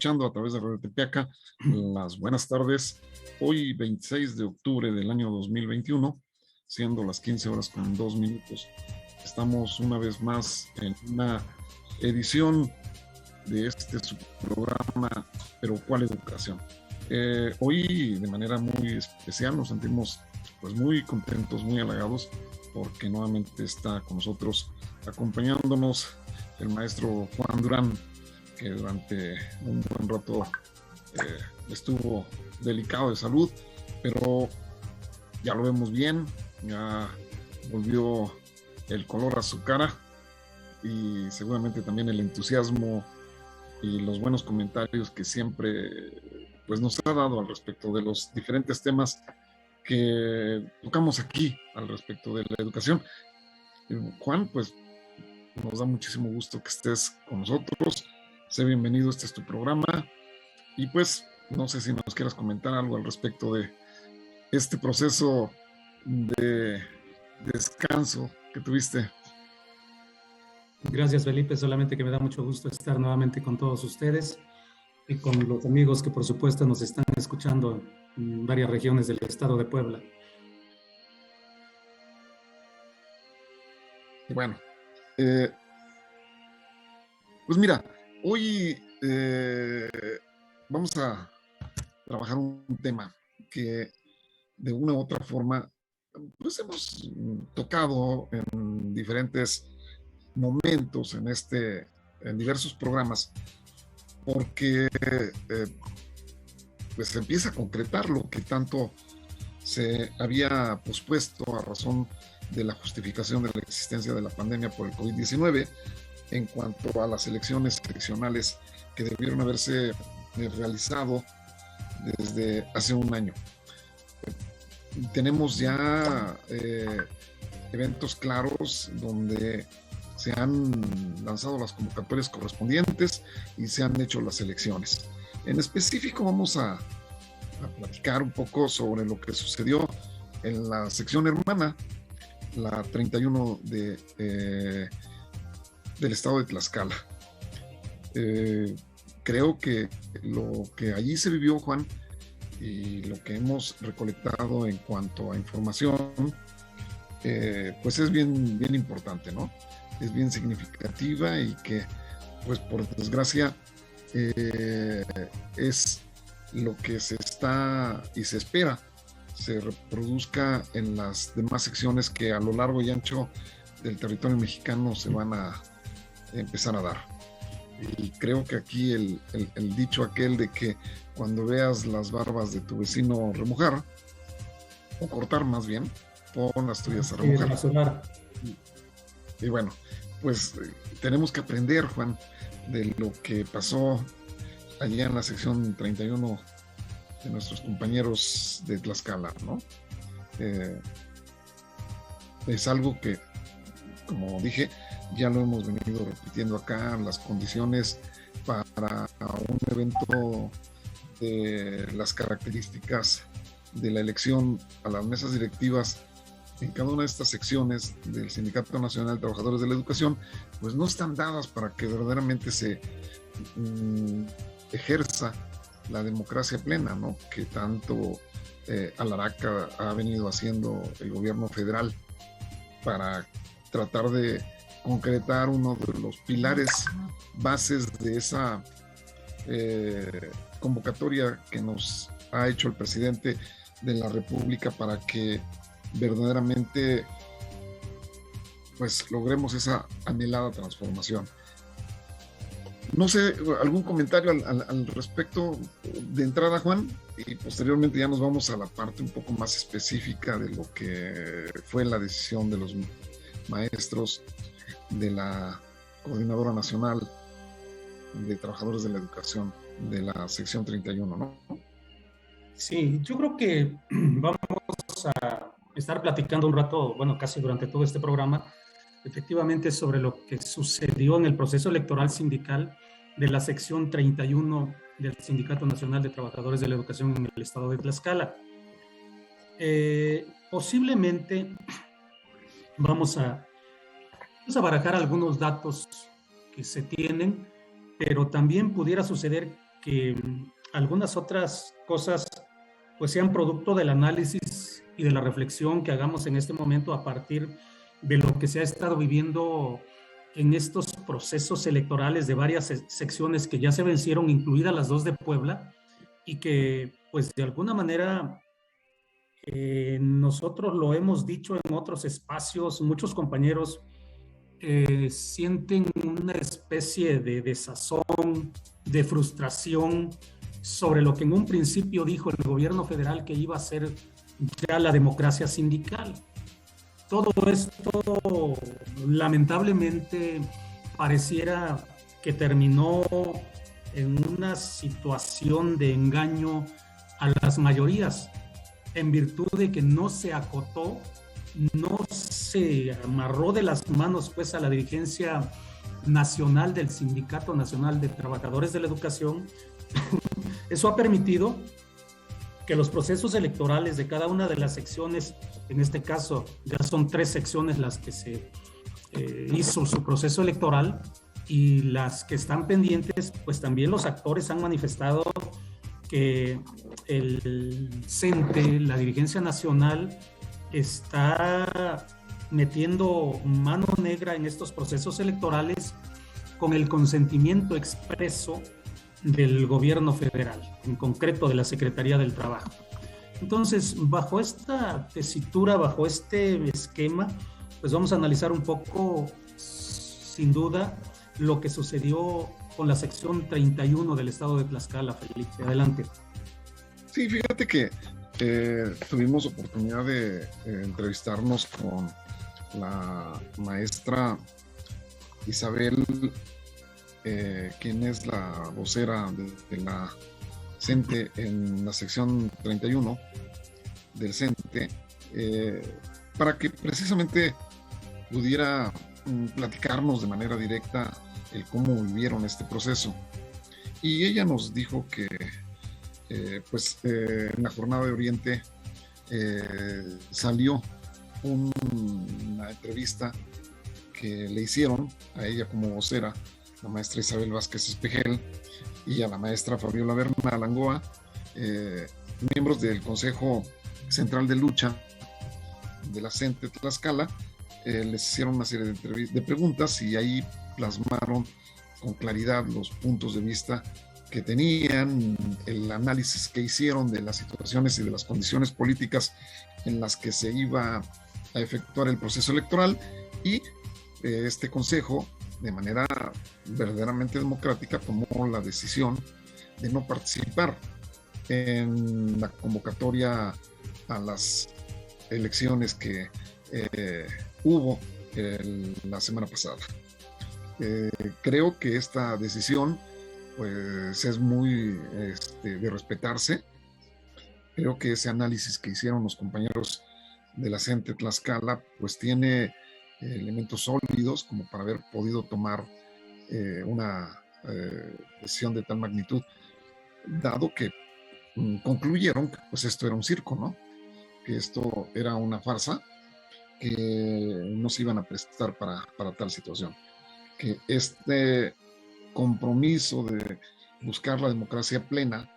escuchando a través de Radio Tepeaca. Las buenas tardes. Hoy 26 de octubre del año 2021, siendo las 15 horas con 2 minutos. Estamos una vez más en una edición de su programa, pero ¿cuál educación? Hoy de manera muy especial nos sentimos pues muy contentos, muy halagados, porque nuevamente está con nosotros acompañándonos el maestro Juan Durán, que durante un buen rato estuvo delicado de salud, pero ya lo vemos bien, ya volvió el color a su cara y seguramente también el entusiasmo y los buenos comentarios que siempre pues nos ha dado al respecto de los diferentes temas que tocamos aquí al respecto de la educación. Juan, pues nos da muchísimo gusto que estés con nosotros. Sé bienvenido, este es tu programa. Y pues, no sé si nos quieras comentar algo al respecto de este proceso de descanso que tuviste. Gracias, Felipe. Solamente que me da mucho gusto estar nuevamente con todos ustedes y con los amigos que, por supuesto, nos están escuchando en varias regiones del estado de Puebla. Y bueno, pues mira, hoy vamos a trabajar un tema que de una u otra forma pues hemos tocado en diferentes momentos en diversos programas, porque pues se empieza a concretar lo que tanto se había pospuesto a razón de la justificación de la existencia de la pandemia por el COVID-19 en cuanto a las elecciones seccionales que debieron haberse realizado desde hace un año. Tenemos ya eventos claros donde se han lanzado las convocatorias correspondientes y se han hecho las elecciones. En específico vamos a platicar un poco sobre lo que sucedió en la sección hermana, la 31 del estado de Tlaxcala. Creo que lo que allí se vivió, Juan, y lo que hemos recolectado en cuanto a información, pues es bien importante, ¿no? Es bien significativa y que, pues por desgracia, es lo que se está y se espera se reproduzca en las demás secciones que a lo largo y ancho del territorio mexicano se van a empezar a dar. Y creo que aquí el dicho aquel de que cuando veas las barbas de tu vecino remojar, o cortar más bien, pon las tuyas a remojar. Y bueno, pues tenemos que aprender, Juan, de lo que pasó allá en la sección 31 de nuestros compañeros de Tlaxcala, ¿no? Es algo que, como dije, ya lo hemos venido repitiendo acá, las condiciones para un evento de las características de la elección a las mesas directivas en cada una de estas secciones del Sindicato Nacional de Trabajadores de la Educación, pues no están dadas para que verdaderamente se ejerza la democracia plena, ¿no? Que tanto alaraca ha venido haciendo el gobierno federal para tratar de concretar uno de los pilares bases de esa convocatoria que nos ha hecho el presidente de la República para que verdaderamente pues logremos esa anhelada transformación. No sé, algún comentario al respecto de entrada, Juan, y posteriormente ya nos vamos a la parte un poco más específica de lo que fue la decisión de los maestros de la Coordinadora Nacional de Trabajadores de la Educación de la sección 31, ¿no? Sí, yo creo que vamos a estar platicando un rato, bueno, casi durante todo este programa, efectivamente sobre lo que sucedió en el proceso electoral sindical de la sección 31 del Sindicato Nacional de Trabajadores de la Educación en el estado de Tlaxcala. Posiblemente vamos a barajar algunos datos que se tienen, pero también pudiera suceder que algunas otras cosas pues sean producto del análisis y de la reflexión que hagamos en este momento a partir de lo que se ha estado viviendo en estos procesos electorales de varias secciones que ya se vencieron, incluidas las dos de Puebla, y que pues de alguna manera nosotros lo hemos dicho en otros espacios, muchos compañeros sienten una especie de desazón, de frustración sobre lo que en un principio dijo el gobierno federal que iba a ser ya la democracia sindical. Todo esto lamentablemente pareciera que terminó en una situación de engaño a las mayorías, en virtud de que no se acotó, no se amarró de las manos pues a la dirigencia nacional del Sindicato Nacional de Trabajadores de la Educación. Eso ha permitido que los procesos electorales de cada una de las secciones, en este caso ya son 3 secciones las que se hizo su proceso electoral, y las que están pendientes, pues también los actores han manifestado que el CENTE, la dirigencia nacional, está metiendo mano negra en estos procesos electorales con el consentimiento expreso del gobierno federal, en concreto de la Secretaría del Trabajo. Entonces, bajo esta tesitura, bajo este esquema, pues vamos a analizar un poco, sin duda, lo que sucedió con la sección 31 del estado de Tlaxcala. Felipe, adelante. Sí, fíjate que tuvimos oportunidad de entrevistarnos con la maestra Isabel, quien es la vocera de la CENTE en la sección 31 del CENTE, para que precisamente pudiera platicarnos de manera directa el cómo vivieron este proceso. Y ella nos dijo que en la jornada de Oriente salió una entrevista que le hicieron a ella como vocera, la maestra Isabel Vázquez Espejel, y a la maestra Fabiola Bernal Angoa, miembros del Consejo Central de Lucha de la CENTE Tlaxcala. Les hicieron una serie de preguntas y ahí plasmaron con claridad los puntos de vista que tenían, el análisis que hicieron de las situaciones y de las condiciones políticas en las que se iba a efectuar el proceso electoral, y este consejo, de manera verdaderamente democrática, tomó la decisión de no participar en la convocatoria a las elecciones que hubo la semana pasada. Creo que esta decisión pues es muy de respetarse. Creo que ese análisis que hicieron los compañeros de la CENTE Tlaxcala pues tiene elementos sólidos como para haber podido tomar una decisión de tal magnitud, dado que concluyeron que pues esto era un circo, ¿no? Que esto era una farsa, que no se iban a prestar para tal situación, que este compromiso de buscar la democracia plena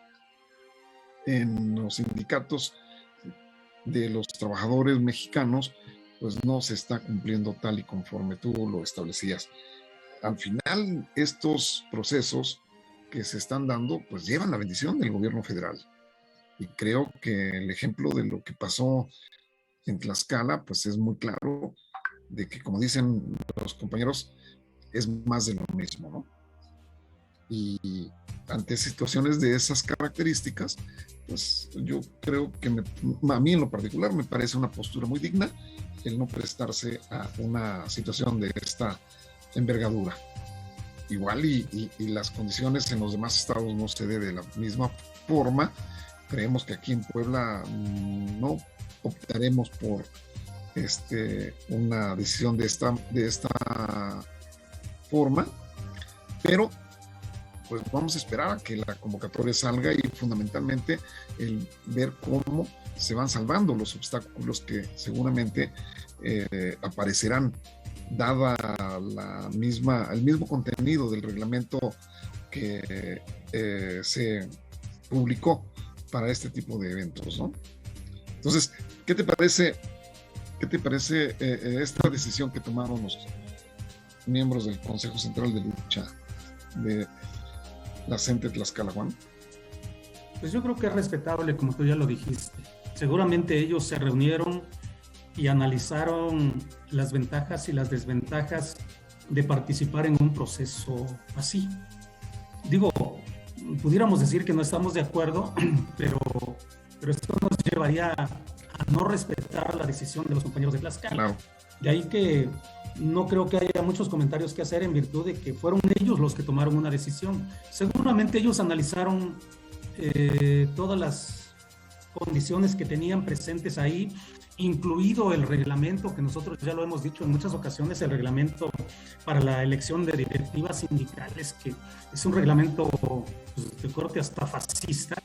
en los sindicatos de los trabajadores mexicanos pues no se está cumpliendo tal y conforme tú lo establecías. Al final, estos procesos que se están dando pues llevan la bendición del gobierno federal, y creo que el ejemplo de lo que pasó en Tlaxcala pues es muy claro de que, como dicen los compañeros, es más de lo mismo, ¿no? Y ante situaciones de esas características, pues yo creo que a mí en lo particular me parece una postura muy digna el no prestarse a una situación de esta envergadura. Igual y las condiciones en los demás estados no se dé de la misma forma. Creemos que aquí en Puebla no optaremos por una decisión de esta forma, pero pues vamos a esperar a que la convocatoria salga y fundamentalmente el ver cómo se van salvando los obstáculos que seguramente aparecerán dada el mismo contenido del reglamento que se publicó para este tipo de eventos, ¿no? Entonces, ¿qué te parece esta decisión que tomaron los miembros del Consejo Central de Lucha de la CENTE Tlaxcala, Juan? Pues yo creo que es respetable, como tú ya lo dijiste. Seguramente ellos se reunieron y analizaron las ventajas y las desventajas de participar en un proceso así. Digo, pudiéramos decir que no estamos de acuerdo, pero esto nos llevaría a no respetar la decisión de los compañeros de Tlaxcala. Claro. De ahí que no creo que haya muchos comentarios que hacer en virtud de que fueron ellos los que tomaron una decisión. Seguramente ellos analizaron todas las condiciones que tenían presentes ahí, incluido el reglamento, que nosotros ya lo hemos dicho en muchas ocasiones, el reglamento para la elección de directivas sindicales, que es un reglamento pues, de corte hasta fascista.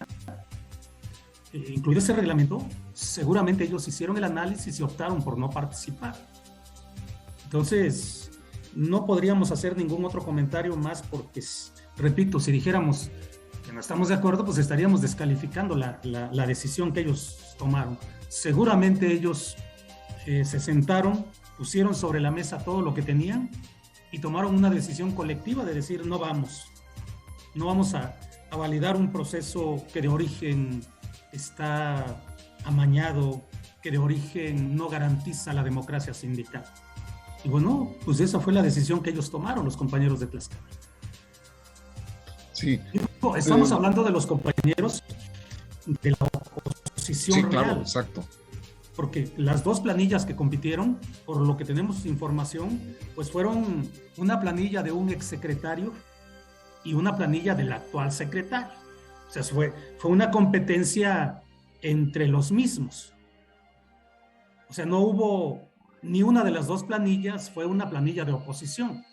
Incluido ese reglamento, seguramente ellos hicieron el análisis y optaron por no participar. Entonces, no podríamos hacer ningún otro comentario más porque, repito, si dijéramos que no estamos de acuerdo, pues estaríamos descalificando la decisión que ellos tomaron. Seguramente ellos se sentaron, pusieron sobre la mesa todo lo que tenían y tomaron una decisión colectiva de decir no vamos a validar un proceso que de origen está amañado, que de origen no garantiza la democracia sindical. Y bueno, pues esa fue la decisión que ellos tomaron, los compañeros de Tlaxcala. Sí. Estamos hablando de los compañeros de la oposición real. Sí, claro, exacto. Porque las dos planillas que compitieron, por lo que tenemos información, pues fueron una planilla de un exsecretario y una planilla del actual secretario. O sea, fue una competencia entre los mismos. O sea, no hubo ni una de las dos planillas, fue una planilla de oposición.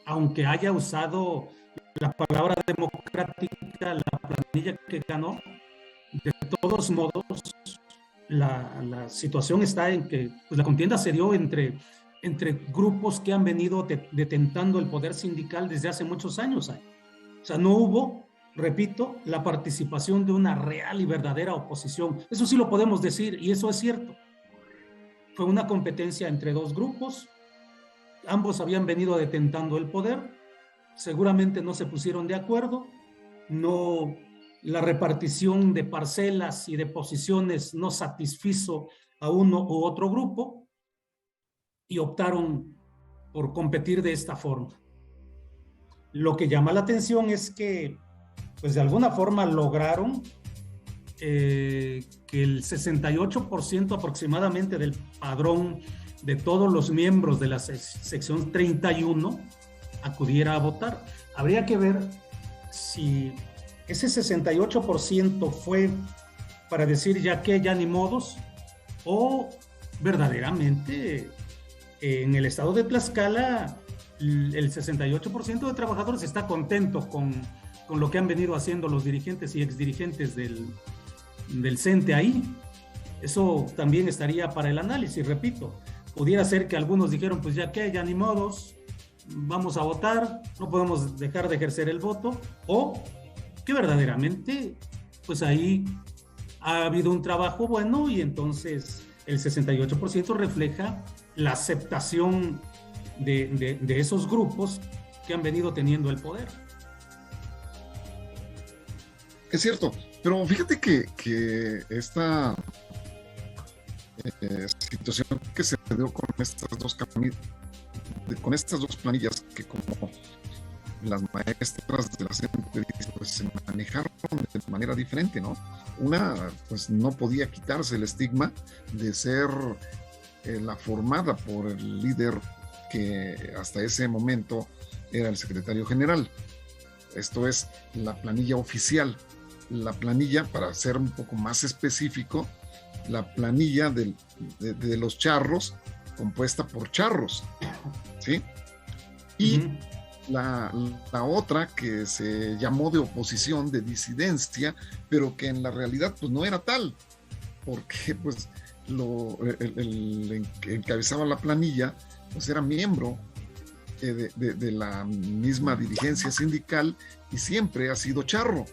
Aunque haya usado la palabra democrática, la planilla que ganó, de todos modos, la situación está en que pues, la contienda se dio entre grupos que han venido detentando el poder sindical desde hace muchos años. O sea, no hubo, repito, la participación de una real y verdadera oposición. Eso sí lo podemos decir y eso es cierto. Fue una competencia entre dos grupos, ambos habían venido detentando el poder, seguramente no se pusieron de acuerdo, la repartición de parcelas y de posiciones no satisfizo a uno u otro grupo y optaron por competir de esta forma. Lo que llama la atención es que, pues de alguna forma lograron que el 68% aproximadamente del padrón de todos los miembros de la sección 31 acudiera a votar. Habría que ver si ese 68% fue para decir ya que ya ni modos, o verdaderamente en el estado de Tlaxcala el 68% de trabajadores está contento con lo que han venido haciendo los dirigentes y exdirigentes del CENTE ahí. Eso también estaría para el análisis, repito. Pudiera ser que algunos dijeron, pues ya que, ya ni modos, vamos a votar, no podemos dejar de ejercer el voto, o que verdaderamente, pues ahí ha habido un trabajo bueno y entonces el 68% refleja la aceptación de esos grupos que han venido teniendo el poder. Es cierto, pero fíjate que esta situación que se dio con estas dos planillas que como las maestras de la CENTE pues, se manejaron de manera diferente, ¿no? Una pues no podía quitarse el estigma de ser la formada por el líder que hasta ese momento era el secretario general. Esto es la planilla oficial. La planilla, para ser un poco más específico, la planilla de los charros, compuesta por charros, ¿sí? Y la otra que se llamó de oposición, de disidencia, pero que en la realidad pues no era tal, porque pues el que encabezaba la planilla pues era miembro de la misma dirigencia sindical y siempre ha sido charro,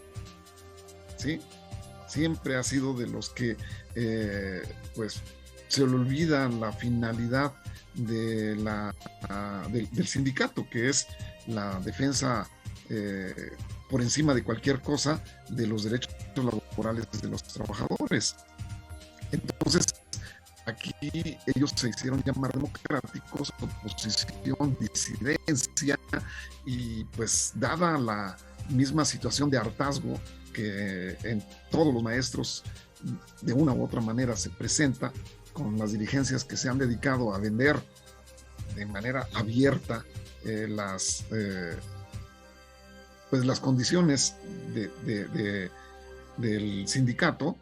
¿sí? Siempre ha sido de los que pues se le olvida la finalidad del sindicato, que es la defensa por encima de cualquier cosa de los derechos laborales de los trabajadores. Entonces, aquí ellos se hicieron llamar democráticos, oposición, disidencia, y pues dada la misma situación de hartazgo que en todos los maestros de una u otra manera se presenta, con las dirigencias que se han dedicado a vender de manera abierta pues las condiciones del sindicato,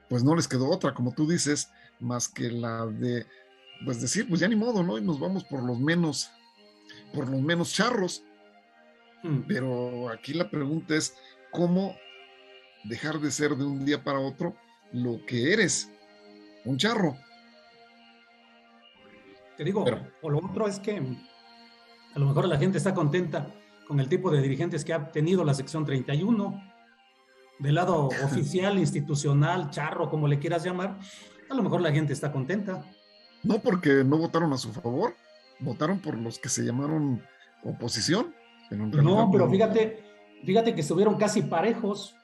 pues no les quedó otra, como tú dices, más que la de pues decir, pues ya ni modo, ¿no? Y nos vamos por los menos charros. Pero aquí la pregunta es, ¿cómo dejar de ser de un día para otro lo que eres? Un charro. Te digo, o lo otro es que a lo mejor la gente está contenta con el tipo de dirigentes que ha tenido la sección 31, del lado oficial, institucional, charro, como le quieras llamar. A lo mejor la gente está contenta. No, porque no votaron a su favor, votaron por los que se llamaron oposición. No, pero fíjate que estuvieron casi parejos.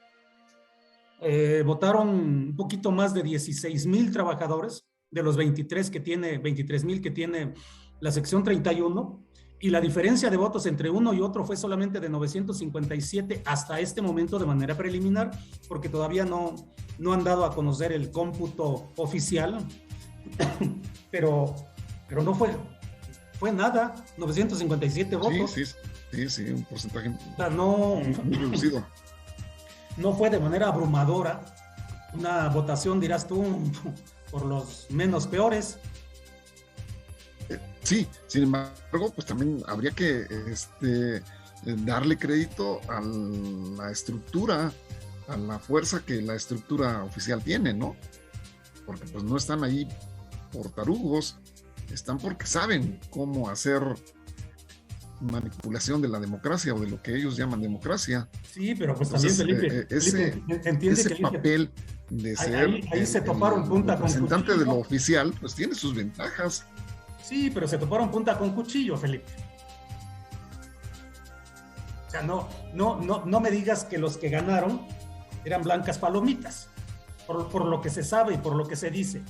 Votaron un poquito más de 16,000 trabajadores de los 23,000 que tiene la sección 31, y la diferencia de votos entre uno y otro fue solamente de 957 hasta este momento de manera preliminar, porque todavía no han dado a conocer el cómputo oficial, pero no fue nada, 957 votos. Sí, un porcentaje muy reducido. No fue de manera abrumadora, una votación, dirás tú, por los menos peores. Sí, sin embargo, pues también habría que darle crédito a la estructura, a la fuerza que la estructura oficial tiene, ¿no? Porque pues no están ahí por tarugos, están porque saben cómo hacer manipulación de la democracia o de lo que ellos llaman democracia. Sí, pero pues entonces, también Felipe entiende ese que papel de ser ahí se toparon punta con cuchillo. Representante de lo oficial, pues tiene sus ventajas. Sí, pero se toparon punta con cuchillo, Felipe. O sea, no me digas que los que ganaron eran blancas palomitas, por lo que se sabe y por lo que se dice.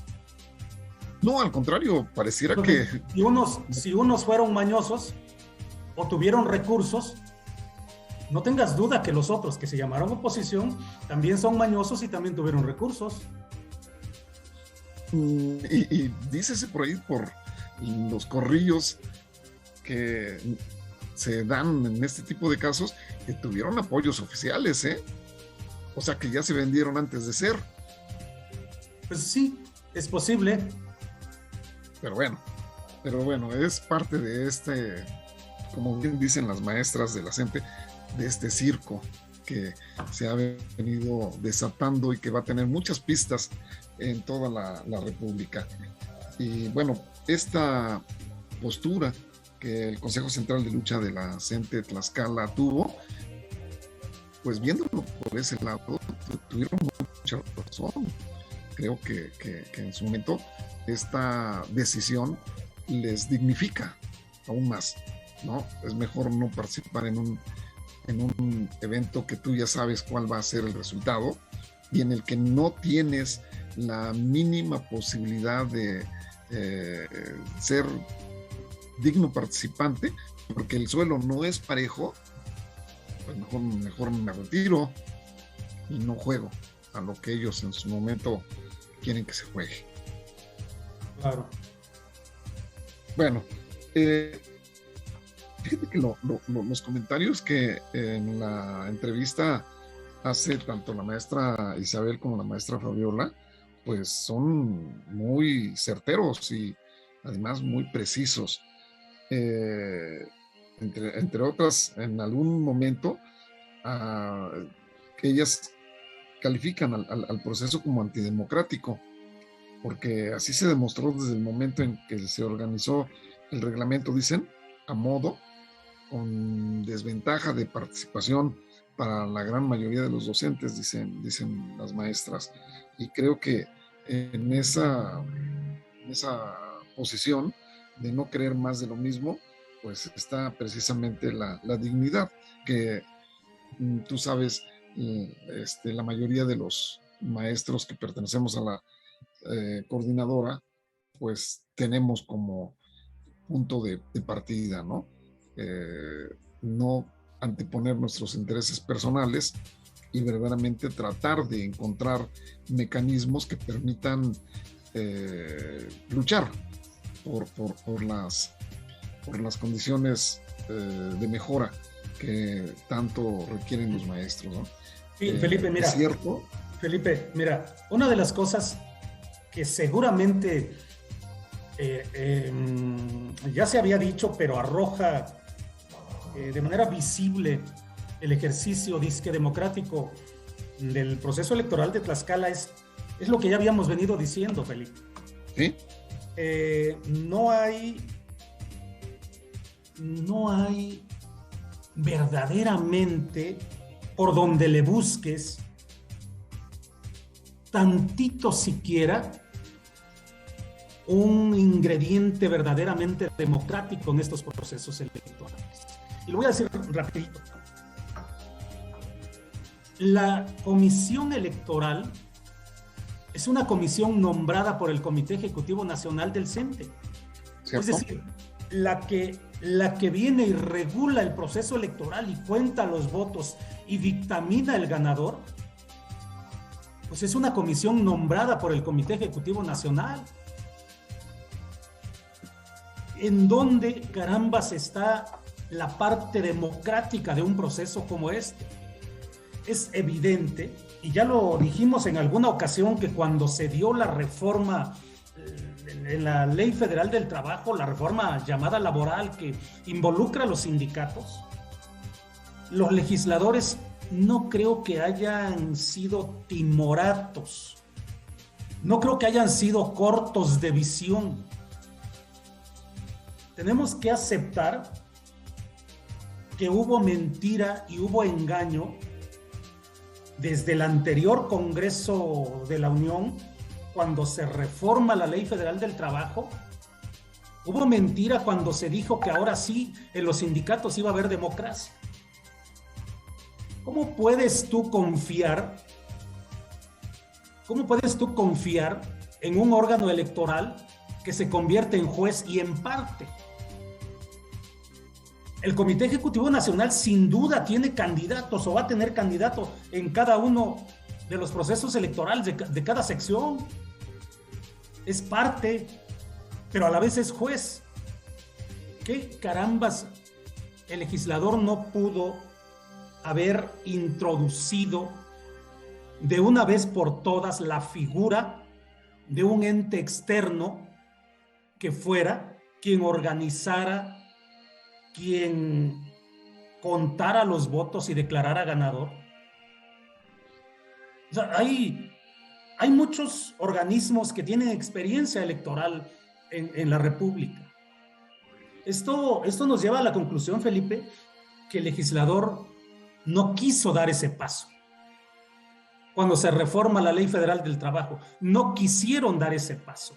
No, al contrario, pareciera entonces, que... Si unos fueron mañosos o tuvieron recursos, no tengas duda que los otros que se llamaron oposición también son mañosos y también tuvieron recursos. Y dícese por ahí, por los corrillos que se dan en este tipo de casos, que tuvieron apoyos oficiales, o sea que ya se vendieron antes de ser. Pues sí, es posible. Pero bueno, es parte de como bien dicen las maestras de la CENTE, de este circo que se ha venido desatando y que va a tener muchas pistas en toda la República. Y bueno, esta postura que el Consejo Central de Lucha de la CENTE Tlaxcala tuvo, pues viéndolo por ese lado, tuvieron mucha razón. Creo que en su momento esta decisión les dignifica aún más, ¿no? Es mejor no participar en un evento que tú ya sabes cuál va a ser el resultado y en el que no tienes la mínima posibilidad de ser digno participante, porque el suelo no es parejo. Pues mejor me retiro y no juego a lo que ellos en su momento quieren que se juegue. Claro. Bueno, fíjate que los comentarios que en la entrevista hace tanto la maestra Isabel como la maestra Fabiola, pues son muy certeros y además muy precisos. Entre otras, en algún momento, ellas califican al proceso como antidemocrático, porque así se demostró desde el momento en que se organizó el reglamento, dicen, a modo, con desventaja de participación para la gran mayoría de los docentes, dicen las maestras. Y creo que en esa posición de no querer más de lo mismo, pues está precisamente la dignidad, que tú sabes, la mayoría de los maestros que pertenecemos a la coordinadora, pues tenemos como punto de partida, ¿no? No anteponer nuestros intereses personales y verdaderamente tratar de encontrar mecanismos que permitan luchar por las condiciones de mejora que tanto requieren los maestros, ¿no? Sí, Felipe, mira. ¿Es cierto? Felipe, mira, una de las cosas que seguramente ya se había dicho, pero arroja de manera visible el ejercicio disque democrático del proceso electoral de Tlaxcala es lo que ya habíamos venido diciendo, Felipe. ¿Sí? No hay verdaderamente, por donde le busques, tantito siquiera un ingrediente verdaderamente democrático en estos procesos electorales. Y lo voy a decir rapidito. La comisión electoral es una comisión nombrada por el Comité Ejecutivo Nacional del CENTE. ¿Cierto? Es decir, la que viene y regula el proceso electoral y cuenta los votos y dictamina el ganador, pues es una comisión nombrada por el Comité Ejecutivo Nacional. ¿En dónde carambas está la parte democrática de un proceso como este? Es evidente, y ya lo dijimos en alguna ocasión, que cuando se dio la reforma en la Ley Federal del Trabajo, la reforma llamada laboral que involucra a los sindicatos, los legisladores no creo que hayan sido timoratos, no creo que hayan sido cortos de visión. Tenemos que aceptar que hubo mentira y hubo engaño desde el anterior Congreso de la Unión, cuando se reforma la Ley Federal del Trabajo. Hubo mentira cuando se dijo que ahora sí en los sindicatos iba a haber democracia. ¿Cómo puedes tú confiar en un órgano electoral que se convierte en juez y en parte? El Comité Ejecutivo Nacional sin duda tiene candidatos o va a tener candidatos en cada uno de los procesos electorales de cada sección. Es parte, pero a la vez es juez. ¿Qué carambas el legislador no pudo haber introducido de una vez por todas la figura de un ente externo que fuera quien organizara, quien contara los votos y declarara ganador? O sea, hay muchos organismos que tienen experiencia electoral en la República. Esto nos lleva a la conclusión, Felipe, que el legislador no quiso dar ese paso. Cuando se reforma la Ley Federal del Trabajo, no quisieron dar ese paso.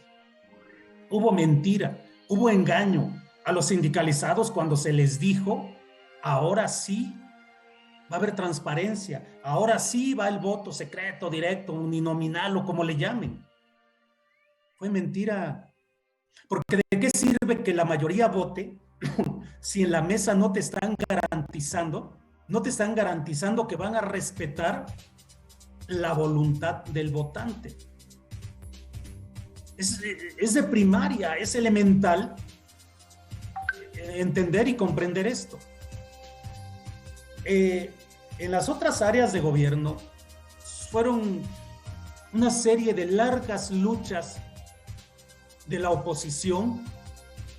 Hubo mentira, hubo engaño a los sindicalizados cuando se les dijo, ahora sí va a haber transparencia, ahora sí va el voto secreto, directo, uninominal o como le llamen. Fue mentira. Porque ¿de qué sirve que la mayoría vote si en la mesa no te están garantizando que van a respetar la voluntad del votante? Es de primaria, es elemental entender y comprender esto. En las otras áreas de gobierno fueron una serie de largas luchas de la oposición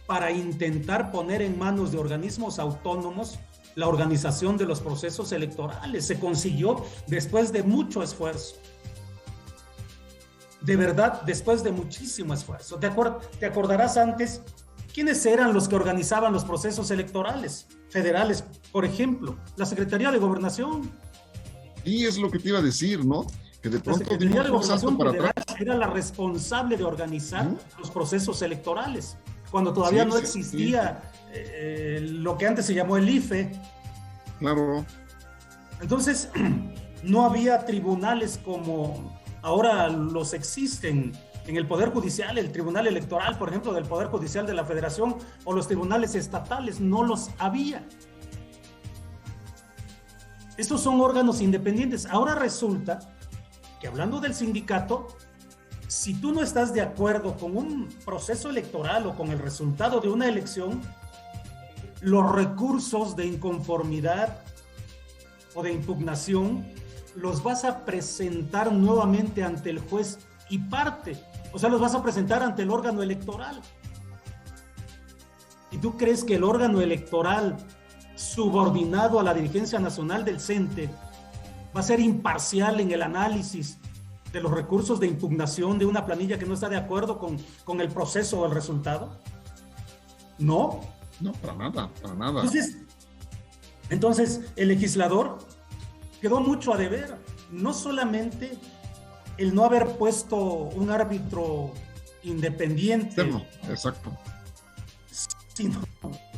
para intentar poner en manos de organismos autónomos la organización de los procesos electorales. Se consiguió después de mucho esfuerzo. De verdad, después de muchísimo esfuerzo. ¿Te acordarás antes ¿quiénes eran los que organizaban los procesos electorales federales? Por ejemplo, la Secretaría de Gobernación. Y es lo que te iba a decir, ¿no? Que de La pronto Secretaría de dimos un salto Gobernación para Federal atrás. era la responsable de organizar los procesos electorales, cuando todavía no existía lo que antes se llamó el IFE. Claro. Entonces, no había tribunales como ahora los existen en el Poder Judicial, el Tribunal Electoral, por ejemplo, del Poder Judicial de la Federación, o los tribunales estatales, no los había. Estos son órganos independientes. Ahora resulta que, hablando del sindicato, si tú no estás de acuerdo con un proceso electoral o con el resultado de una elección, los recursos de inconformidad o de impugnación los vas a presentar nuevamente ante el juez y parte. O sea, los vas a presentar ante el órgano electoral. ¿Y tú crees que el órgano electoral, subordinado a la dirigencia nacional del CENTE, va a ser imparcial en el análisis de los recursos de impugnación de una planilla que no está de acuerdo con el proceso o el resultado? No. No, para nada, para nada. Entonces, el legislador quedó mucho a deber. No solamente el no haber puesto un árbitro independiente. Exacto.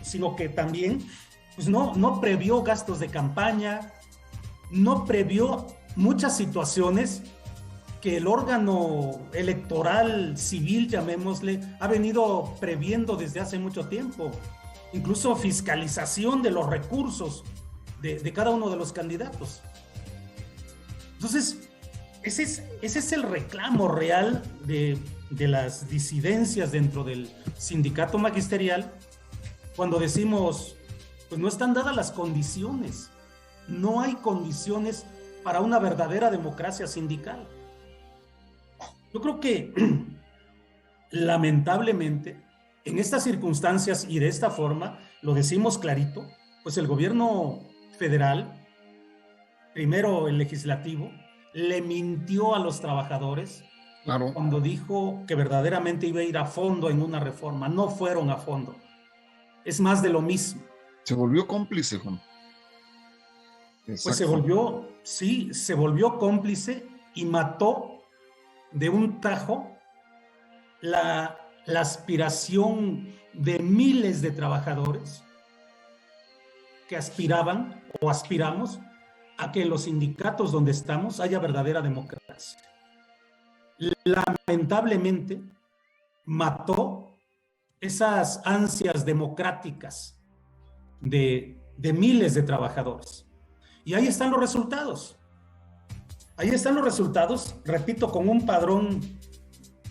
Sino que también pues no previó gastos de campaña, no previó muchas situaciones que el órgano electoral civil, llamémosle, ha venido previendo desde hace mucho tiempo. Incluso fiscalización de los recursos de cada uno de los candidatos. Entonces, ese es el reclamo real de las disidencias dentro del sindicato magisterial, cuando decimos, pues no están dadas las condiciones, no hay condiciones para una verdadera democracia sindical. Yo creo que, lamentablemente, en estas circunstancias y de esta forma, lo decimos clarito, pues el gobierno federal, primero el legislativo, le mintió a los trabajadores. Claro. Cuando dijo que verdaderamente iba a ir a fondo en una reforma. No fueron a fondo. Es más de lo mismo. Se volvió cómplice, Juan. Exacto. Pues se volvió cómplice y mató de un tajo la aspiración de miles de trabajadores que aspiraban o aspiramos a que en los sindicatos donde estamos haya verdadera democracia. Lamentablemente, mató esas ansias democráticas de miles de trabajadores. Y ahí están los resultados. Ahí están los resultados, repito, con un padrón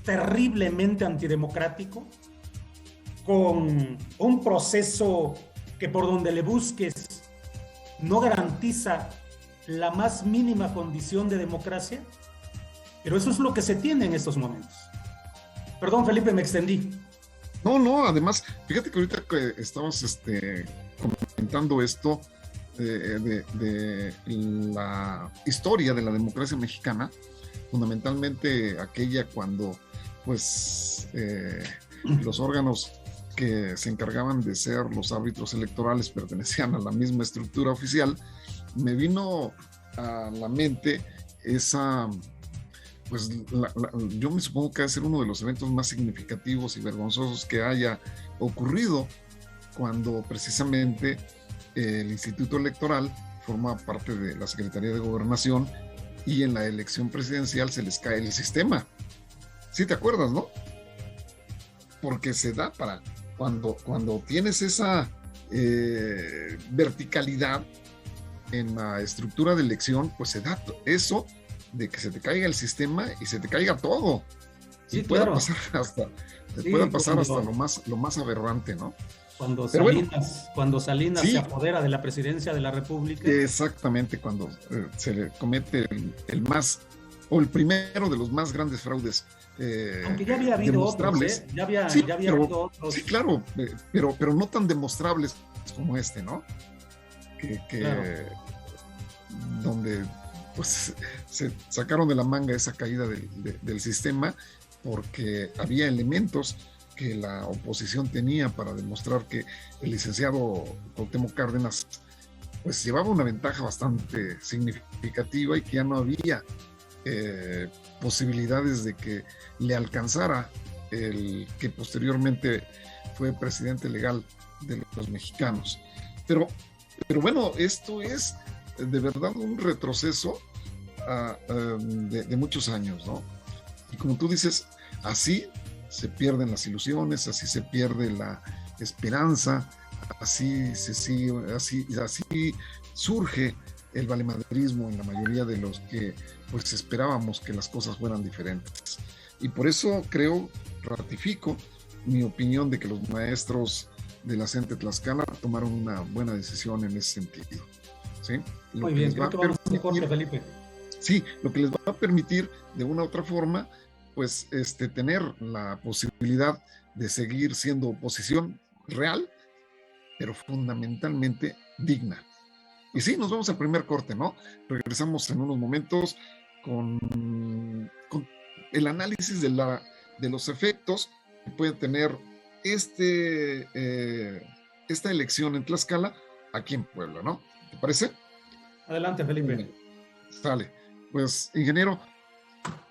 terriblemente antidemocrático, con un proceso que por donde le busques no garantiza la más mínima condición de democracia, pero eso es lo que se tiene en estos momentos. Perdón, Felipe, me extendí. No, además, fíjate que ahorita que estabas comentando esto de la historia de la democracia mexicana, fundamentalmente aquella cuando pues los órganos que se encargaban de ser los árbitros electorales pertenecían a la misma estructura oficial, me vino a la mente esa, pues yo me supongo que va a ser uno de los eventos más significativos y vergonzosos que haya ocurrido cuando precisamente el Instituto Electoral forma parte de la Secretaría de Gobernación y en la elección presidencial se les cae el sistema. ¿Sí te acuerdas, no? Porque se da para cuando tienes esa verticalidad en la estructura de elección, pues se da eso de que se te caiga el sistema y se te caiga todo. Sí, y puede claro. pasar hasta lo más aberrante, ¿no? Cuando Salinas sí. Se apodera de la presidencia de la República. Exactamente, cuando se le comete el primero de los más grandes fraudes aunque ya había habido demostrables. Otros, ya había habido otros. Sí, claro, pero no tan demostrables como este, ¿no? Claro. Donde pues se sacaron de la manga esa caída del sistema porque había elementos que la oposición tenía para demostrar que el licenciado Cuauhtémoc Cárdenas pues llevaba una ventaja bastante significativa y que ya no había posibilidades de que le alcanzara el que posteriormente fue presidente legal de los mexicanos. Pero bueno, esto es de verdad un retroceso de muchos años, ¿no? Y como tú dices, así se pierden las ilusiones, así se pierde la esperanza, así surge el valemadrismo en la mayoría de los que pues esperábamos que las cosas fueran diferentes. Y por eso ratifico mi opinión de que los maestros de la CENTE Tlaxcala tomaron una buena decisión en ese sentido, ¿sí? Muy bien, creo que vamos a un corte, Felipe. Sí, lo que les va a permitir de una u otra forma pues tener la posibilidad de seguir siendo oposición real, pero fundamentalmente digna. Y sí, nos vamos al primer corte, ¿no? Regresamos en unos momentos con el análisis de los efectos que puede tener esta elección en Tlaxcala aquí en Puebla, ¿no? ¿Te parece? Adelante, Felipe. Sale. Pues, ingeniero,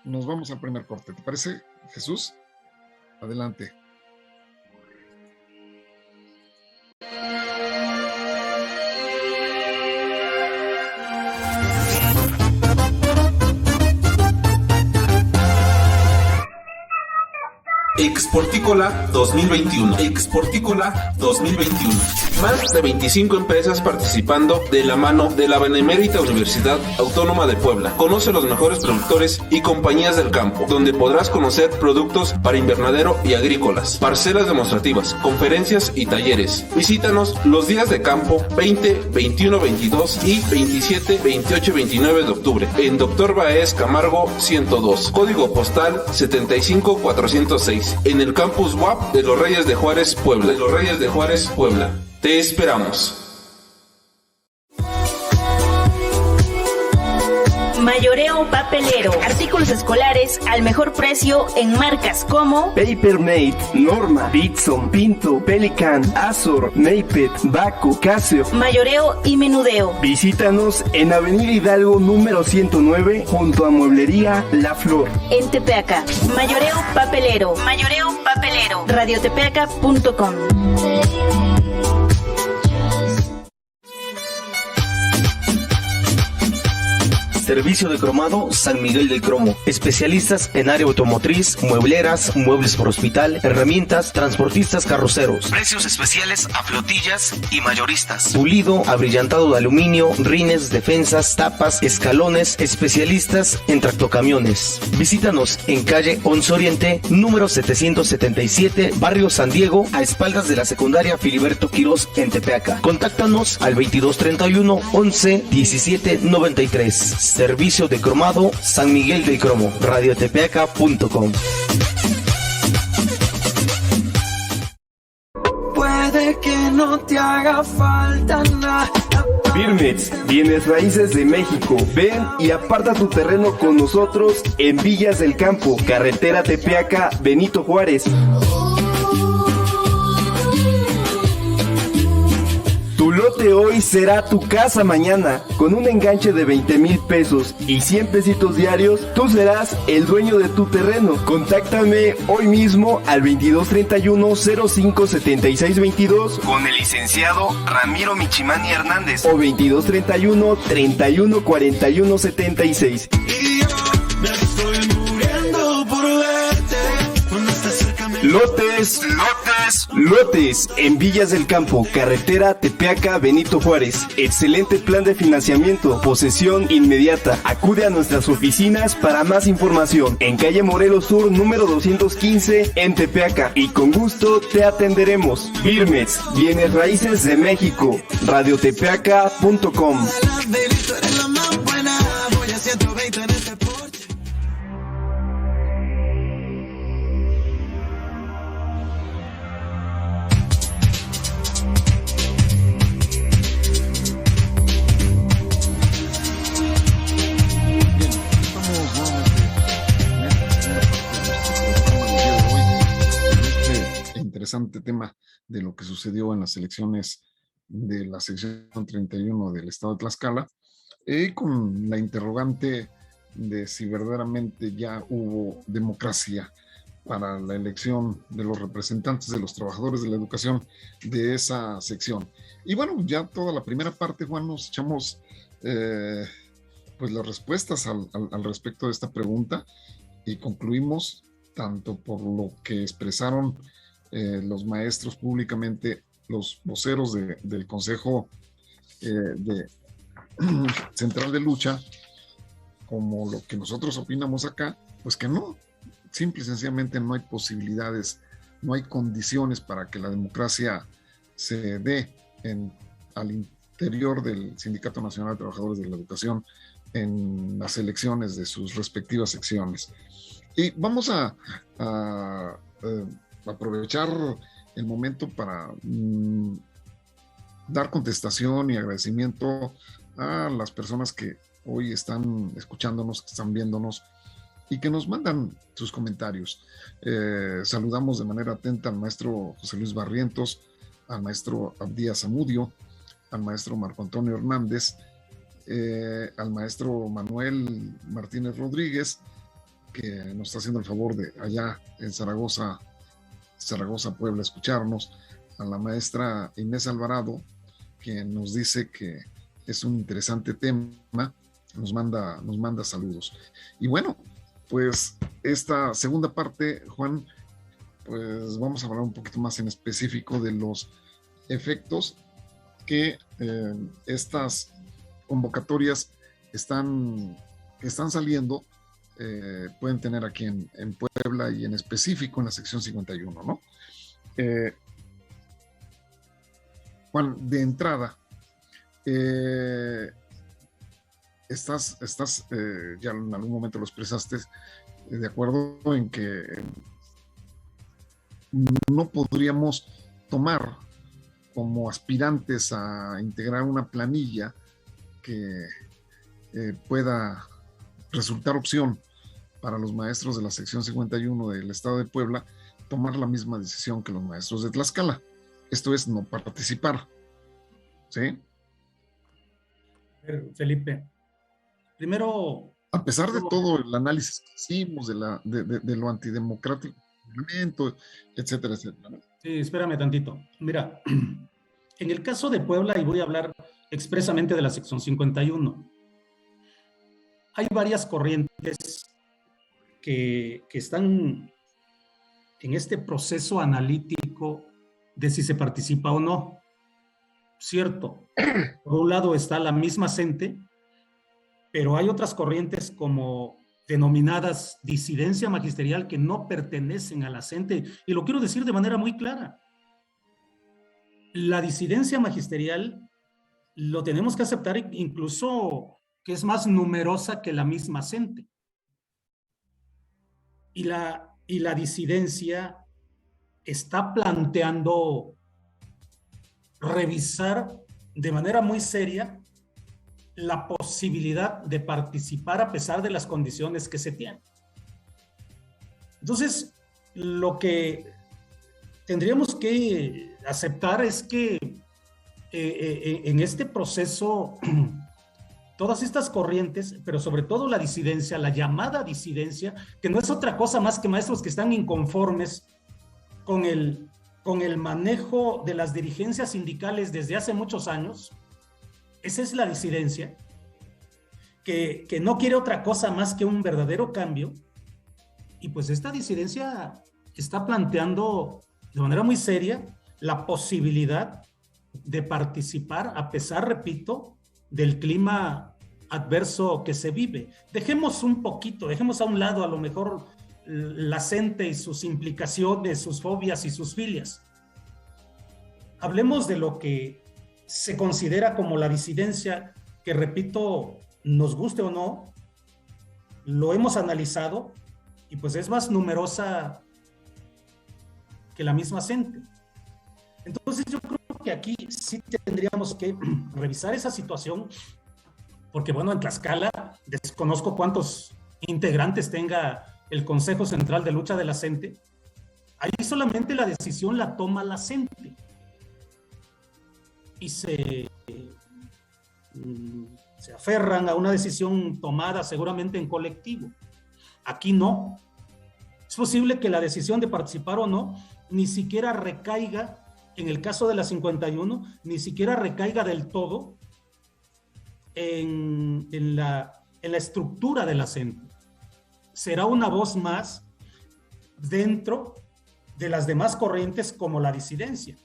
nos vamos al primer corte. ¿Te parece, Jesús? Adelante. Exportícola 2021. Exportícola 2021. Más de 25 empresas participando de la mano de la Benemérita Universidad Autónoma de Puebla. Conoce los mejores productores y compañías del campo, donde podrás conocer productos para invernadero y agrícolas, parcelas demostrativas, conferencias y talleres. Visítanos los días de campo 20, 21, 22 y 27, 28 y 29 de octubre en Dr. Baez Camargo 102, código postal 75406. En el campus UAP de los Reyes de Juárez, Puebla. Te esperamos. Mayoreo papelero. Artículos escolares al mejor precio en marcas como Papermate, Norma, Bitson, Pinto, Pelican, Azor, Maped, Baco, Casio. Mayoreo y menudeo. Visítanos en Avenida Hidalgo número 109 junto a Mueblería La Flor. En Tepeaca. Mayoreo papelero. Mayoreo papelero. Radiotepeaca.com. Servicio de cromado San Miguel del Cromo. Especialistas en área automotriz, muebleras, muebles por hospital, herramientas, transportistas carroceros. Precios especiales a flotillas y mayoristas. Pulido, abrillantado de aluminio, rines, defensas, tapas, escalones. Especialistas en tractocamiones. Visítanos en calle 11 Oriente, número 777, Barrio San Diego, a espaldas de la secundaria Filiberto Quirós en Tepeaca. Contáctanos al 2231 11 17 93. Servicio de cromado San Miguel del Cromo, radiotepeaca.com. Puede que no te haga falta nada. Birmex, Bienes Raíces de México. Ven y aparta tu terreno con nosotros en Villas del Campo, carretera Tepeaca, Benito Juárez. Tu lote hoy será tu casa mañana. Con un enganche de 20,000 pesos y 100 pesitos diarios, tú serás el dueño de tu terreno. Contáctame hoy mismo al 2231-057622 con el licenciado Ramiro Michimani Hernández o 2231-314176. Y yo me estoy muriendo por verte. Cuando estás cerca me... Lotes en Villas del Campo, carretera Tepeaca, Benito Juárez. Excelente plan de financiamiento, posesión inmediata. Acude a nuestras oficinas para más información en calle Morelos Sur, número 215 en Tepeaca, y con gusto te atenderemos. Birmex, Bienes Raíces de México, radiotepeaca.com. Voy a 120 en este Porsche. interesante tema de lo que sucedió en las elecciones de la sección 31 del estado de Tlaxcala, con la interrogante de si verdaderamente ya hubo democracia para la elección de los representantes de los trabajadores de la educación de esa sección. Y bueno, ya toda la primera parte, Juan, nos echamos pues las respuestas al respecto de esta pregunta y concluimos tanto por lo que expresaron los maestros públicamente, los voceros del Consejo Central de Lucha, como lo que nosotros opinamos acá, pues que no, simple y sencillamente no hay posibilidades, no hay condiciones para que la democracia se dé al interior del Sindicato Nacional de Trabajadores de la Educación en las elecciones de sus respectivas secciones. Y vamos a aprovechar el momento para dar contestación y agradecimiento a las personas que hoy están escuchándonos, que están viéndonos y que nos mandan sus comentarios. Saludamos de manera atenta al maestro José Luis Barrientos, al maestro Abdías Zamudio, al maestro Marco Antonio Hernández, al maestro Manuel Martínez Rodríguez, que nos está haciendo el favor de allá en Zaragoza, Puebla, escucharnos, a la maestra Inés Alvarado, que nos dice que es un interesante tema, nos manda saludos. Y bueno, pues esta segunda parte, Juan, pues vamos a hablar un poquito más en específico de los efectos que estas convocatorias están saliendo, pueden tener aquí en Puebla y en específico en la sección 51, ¿no? Juan, de entrada, estás ya en algún momento lo expresaste, de acuerdo en que no podríamos tomar como aspirantes a integrar una planilla que pueda resultar opción para los maestros de la sección 51 del estado de Puebla, tomar la misma decisión que los maestros de Tlaxcala. Esto es no participar. ¿Sí? Felipe, primero... A pesar de todo el análisis que hicimos de lo antidemocrático, etcétera, etcétera, ¿no? Sí, espérame tantito. Mira, en el caso de Puebla, y voy a hablar expresamente de la sección 51, hay varias corrientes que están en este proceso analítico de si se participa o no. Cierto, por un lado está la misma CENTE, pero hay otras corrientes como denominadas disidencia magisterial que no pertenecen a la CENTE, y lo quiero decir de manera muy clara. La disidencia magisterial lo tenemos que aceptar, incluso que es más numerosa que la misma CENTE. Y la disidencia está planteando revisar de manera muy seria la posibilidad de participar a pesar de las condiciones que se tienen. Entonces, lo que tendríamos que aceptar es que en este proceso todas estas corrientes, pero sobre todo la disidencia, la llamada disidencia, que no es otra cosa más que maestros que están inconformes con el manejo de las dirigencias sindicales desde hace muchos años. Esa es la disidencia, que no quiere otra cosa más que un verdadero cambio. Y pues esta disidencia está planteando de manera muy seria la posibilidad de participar a pesar, repito, del clima adverso que se vive. Dejemos a un lado a lo mejor la CENTE y sus implicaciones, sus fobias y sus filias. Hablemos de lo que se considera como la disidencia, que repito, nos guste o no, lo hemos analizado y pues es más numerosa que la misma CENTE. Entonces yo creo que aquí sí tendríamos que revisar esa situación, porque bueno, en Tlaxcala desconozco cuántos integrantes tenga el Consejo Central de Lucha de la CENTE. Ahí solamente la decisión la toma la CENTE y se aferran a una decisión tomada seguramente en colectivo. Aquí no. Es posible que la decisión de participar o no ni siquiera recaiga, en el caso de la 51, ni siquiera recaiga del todo en la estructura de la CENTE. Será una voz más dentro de las demás corrientes como la disidencia.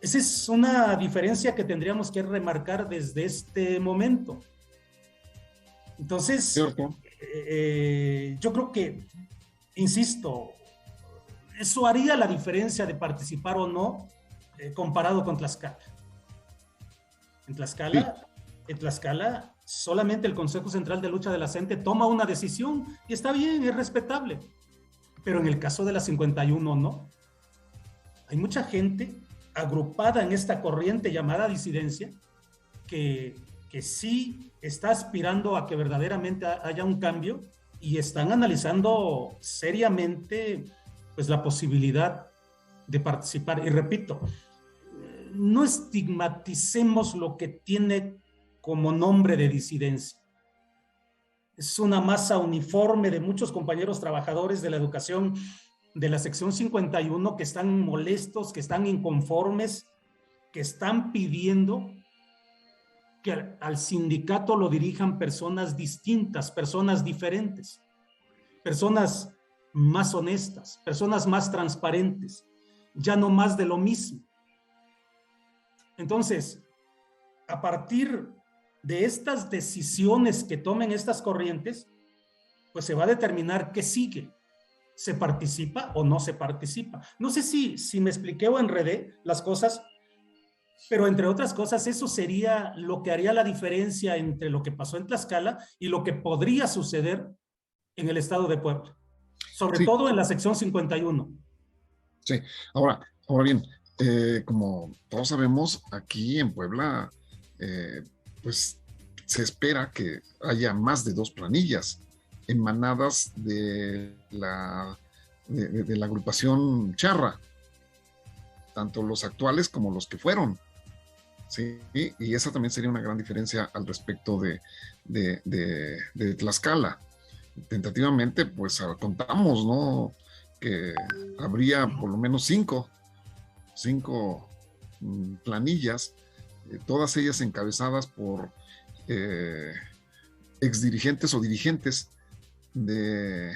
Esa es una diferencia que tendríamos que remarcar desde este momento. Entonces, yo creo que, insisto, eso haría la diferencia de participar o no comparado con Tlaxcala. En Tlaxcala, solamente el Consejo Central de Lucha de la CENTE toma una decisión y está bien, es respetable. Pero en el caso de la 51 no. Hay mucha gente agrupada en esta corriente llamada disidencia que sí está aspirando a que verdaderamente haya un cambio y están analizando seriamente pues la posibilidad de participar. Y repito, no estigmaticemos lo que tiene como nombre de disidencia. Es una masa uniforme de muchos compañeros trabajadores de la educación de la sección 51 que están molestos, que están inconformes, que están pidiendo que al sindicato lo dirijan personas distintas, personas diferentes, personas más honestas, personas más transparentes, ya no más de lo mismo. Entonces, a partir de estas decisiones que tomen estas corrientes, pues se va a determinar qué sigue. ¿Se participa o no se participa? No sé si me expliqué o enredé las cosas, pero entre otras cosas, eso sería lo que haría la diferencia entre lo que pasó en Tlaxcala y lo que podría suceder en el estado de Puebla, sobre todo en la sección 51. Sí, ahora bien, como todos sabemos, aquí en Puebla, pues se espera que haya más de 2 planillas emanadas de la agrupación charra, tanto los actuales como los que fueron, ¿sí? Y esa también sería una gran diferencia al respecto de Tlaxcala. Tentativamente, pues contamos, ¿no?, que habría por lo menos 5 planillas, todas ellas encabezadas por exdirigentes o dirigentes de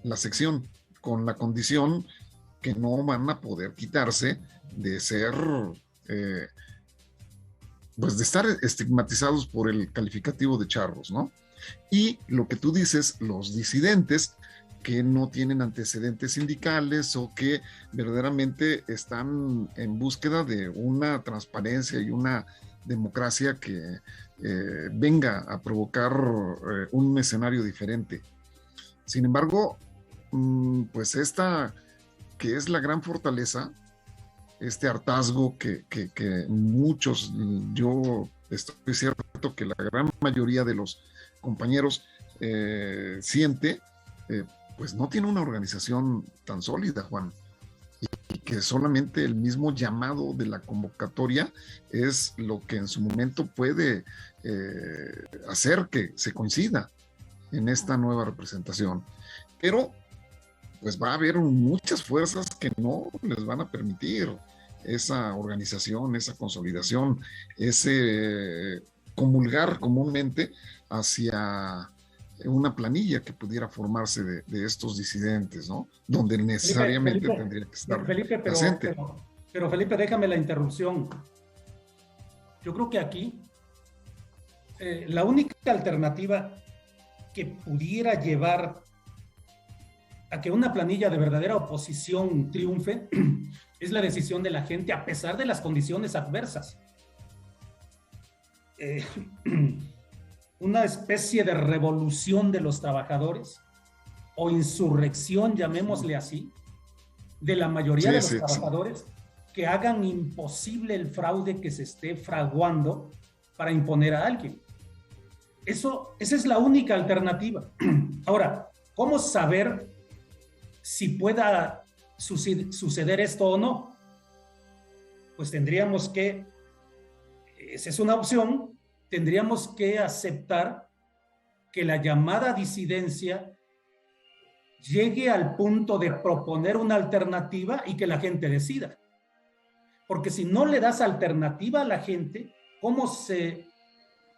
la sección, con la condición que no van a poder quitarse de ser, pues de estar estigmatizados por el calificativo de charros, ¿no? Y lo que tú dices, los disidentes que no tienen antecedentes sindicales o que verdaderamente están en búsqueda de una transparencia y una democracia que venga a provocar un escenario diferente. Sin embargo, pues esta que es la gran fortaleza, este hartazgo que muchos, yo estoy cierto que la gran mayoría de los compañeros siente, pues no tiene una organización tan sólida, Juan, y que solamente el mismo llamado de la convocatoria es lo que en su momento puede hacer que se coincida en esta nueva representación. Pero pues va a haber muchas fuerzas que no les van a permitir esa organización, esa consolidación, ese comulgar comúnmente hacia una planilla que pudiera formarse de estos disidentes, ¿no? Donde necesariamente Felipe, tendría que estar presente. Pero Felipe, déjame la interrupción. Yo creo que aquí la única alternativa que pudiera llevar a que una planilla de verdadera oposición triunfe es la decisión de la gente a pesar de las condiciones adversas. Una especie de revolución de los trabajadores o insurrección, llamémosle así, de la mayoría de los trabajadores que hagan imposible el fraude que se esté fraguando para imponer a alguien. Esa es la única alternativa. Ahora, ¿cómo saber si pueda suceder esto o no, pues tendríamos que, esa es una opción, tendríamos que aceptar que la llamada disidencia llegue al punto de proponer una alternativa y que la gente decida. Porque si no le das alternativa a la gente, ¿cómo se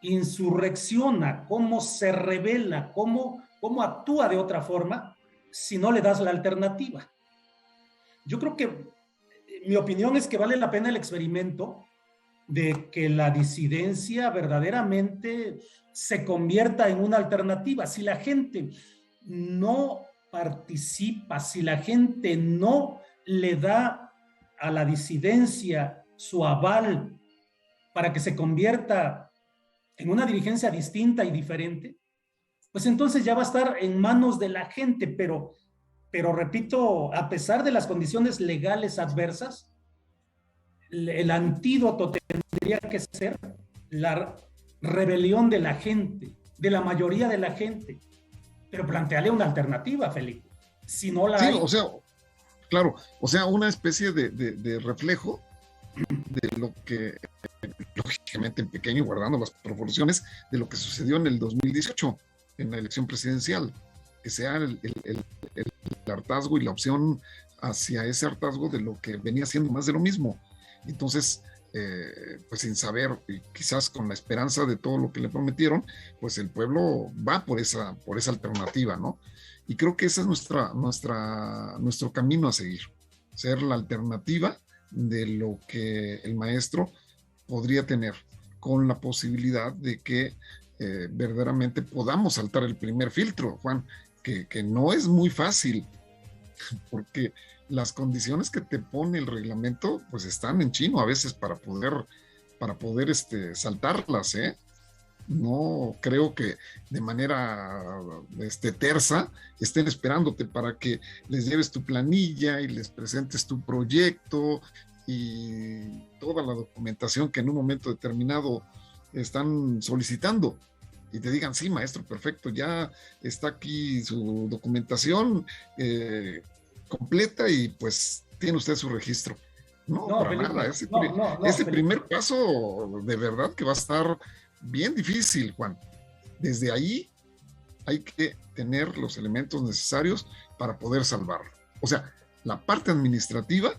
insurrecciona? ¿Cómo se rebela? ¿Cómo actúa de otra forma si no le das la alternativa? Yo creo que mi opinión es que vale la pena el experimento de que la disidencia verdaderamente se convierta en una alternativa. Si la gente no participa, si la gente no le da a la disidencia su aval para que se convierta en una dirigencia distinta y diferente, pues entonces ya va a estar en manos de la gente, pero repito, a pesar de las condiciones legales adversas, el antídoto tendría que ser la rebelión de la gente, de la mayoría de la gente. Pero planteale una alternativa, Felipe. Si no la hay... O sea, claro, o sea, una especie de reflejo de lo que, lógicamente en pequeño, guardando las proporciones, de lo que sucedió en el 2018, en la elección presidencial, que sea el hartazgo y la opción hacia ese hartazgo de lo que venía siendo más de lo mismo. Entonces, pues sin saber, y quizás con la esperanza de todo lo que le prometieron, pues el pueblo va por esa alternativa, ¿no? Y creo que ese es nuestro camino a seguir, ser la alternativa de lo que el maestro podría tener, con la posibilidad de que verdaderamente podamos saltar el primer filtro, Juan, que no es muy fácil, porque las condiciones que te pone el reglamento pues están en chino a veces para poder saltarlas, ¿eh? No creo que de manera tersa estén esperándote para que les lleves tu planilla y les presentes tu proyecto y toda la documentación que en un momento determinado están solicitando y te digan, sí, maestro, perfecto, ya está aquí su documentación completa y pues tiene usted su registro. No, para Felipe, nada. Ese primer paso de verdad que va a estar bien difícil, Juan. Desde ahí hay que tener los elementos necesarios para poder salvarlo. O sea, la parte administrativa